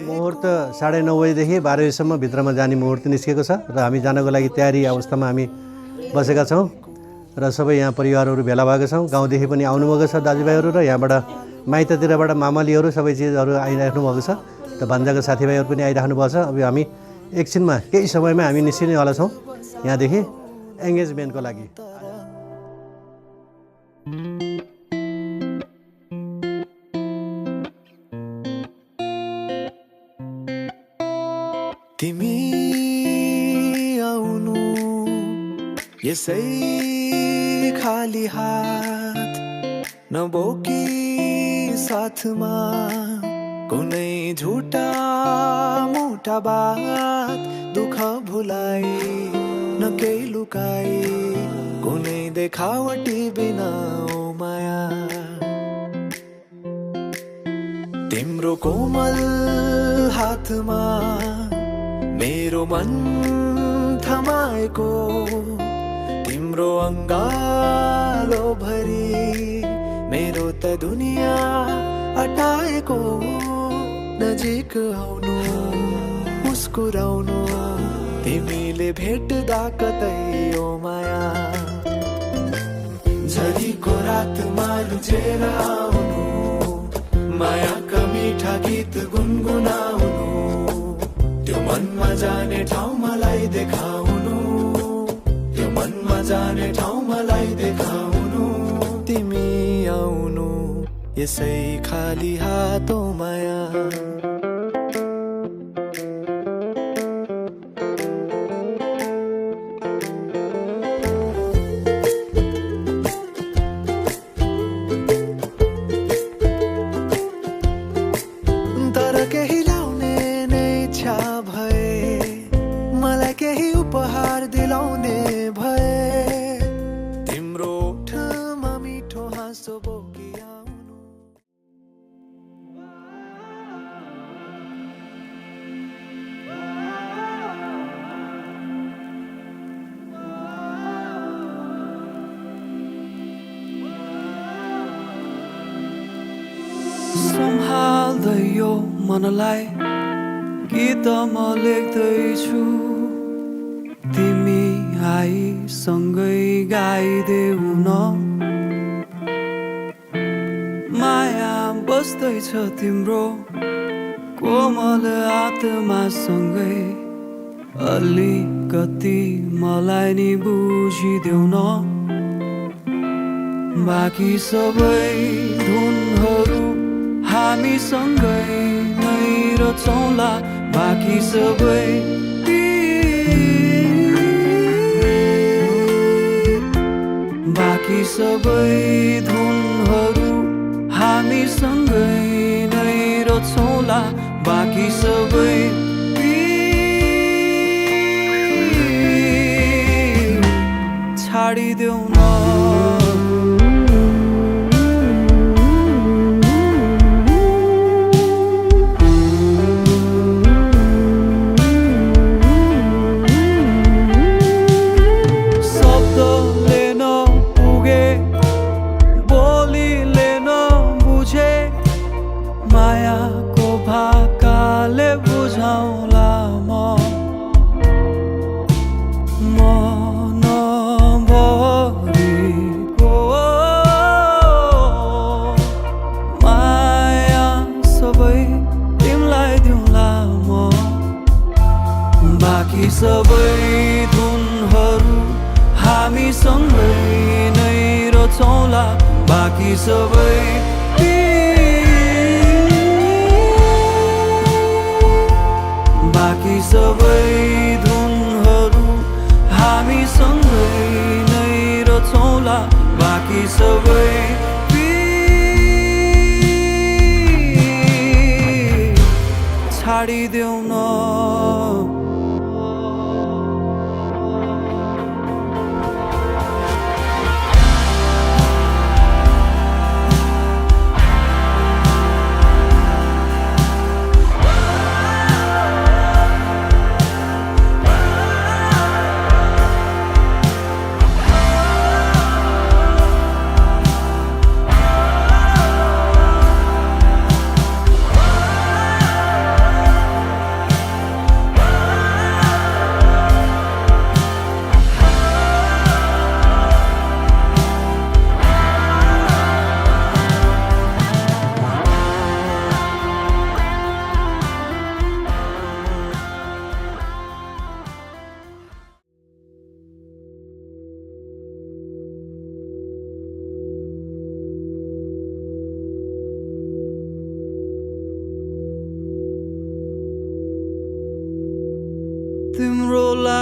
मुहुर्त 9:30 बजेदेखि 12 बजेसम्म भित्रमा जाने मुहुर्त निस्केको छ र हामी जानको लागि तयारी अवस्थामा हामी बसेका छौँ र सबै यहाँ परिवारहरू भेला भएका छौँ। गाउँदेखि पनि आउनुभएको छ दाजुभाइहरू र यहाँबाट माइततिरबाट मामलीहरू सबै चिजहरू आइराख्नु भएको छ। त भान्जाको साथीभाइहरू पनि आइराख्नु भएको छ। अब हामी एकछिनमा केही समयमा हामी निस्किनेवाला छौँ यहाँदेखि एङ्गेजमेन्टको लागि। तिमी आउनु यसै खाली हात नबोकी साथमा कुनै झुटा मोटा बात दुःख भुलाई न केही लुकाई कुनै देखावटी बिना ओ माया तिम्रो कोमल हातमा मेरो मन थमाएको तिम्रो अङ्गालो भरि मेरो त दुनिया अटाएको नजिक आउनु मुस्कुराउनु तिमीले भेट्दा कतै ओ माया झरीको रातमा लुचेर आउनु मायाका मिठा गीत गुनगुनाउनु त्यो मनमा जाने ठाउँ मलाई देखाउनु त्यो मनमा जाने ठाउँ मलाई देखाउनु तिमी आउनु यसै खाली हातो माया सम्हाल्दै यो मनलाई गीत म लेख्दैछु तिमी आइसँगै गाइदेऊ न माया बस्दैछ तिम्रो कोमल आत्मासँगै अलिकति मलाई नि बुझिदेऊ न बाँकी सबै धुनहरू हामी सँगै नै रचौँला बाँकी सबै बाँकी सबै धुनहरू हामी सँगै नै रचौँला बाँकी सबै छाडिदेऊ न मायाको भाकाले बुझाउला मनभरिको माया सबै तिमीलाई दिउँला म बाँकी सबै धुनहरू हामी सँगै नै रचौँला बाँकी सबै बाँकी सबै धुनहरू हामी सँगै नै रचौँला बाँकी सबै छाडिदेऊ न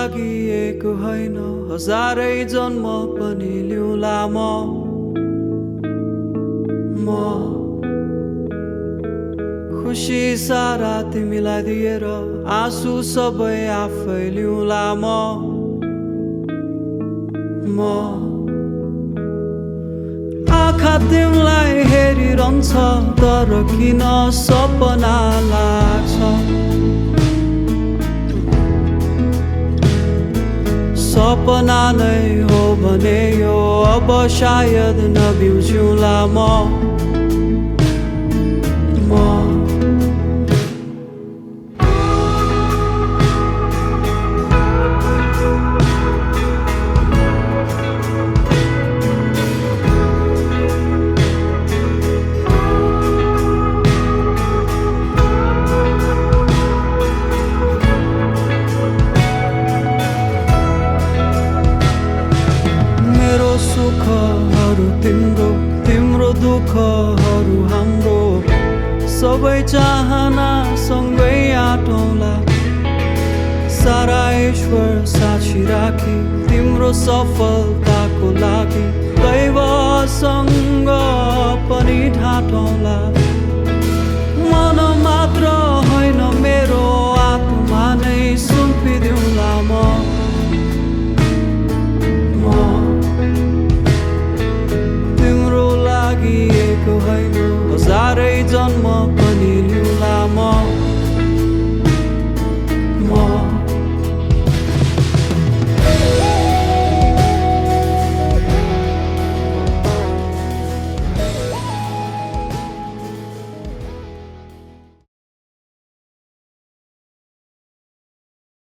लागि एक होइन हजारै जन्म पनि लिउँला म खुसी सारा तिमीलाई दिएर आँसु सबै आफै लिउँला म आँखा तिमीलाई हेरिरहन्छ तर किन सपना लाग्छ सपना नै हो भने यो अब सायद नबिउजिउँला म सुखहरू तिम्रो तिम्रो दुःखहरू हाम्रो सबै चाहना सँगै आँटौँला सारा ईश्वर साक्षी राखी तिम्रो सफलताको लागि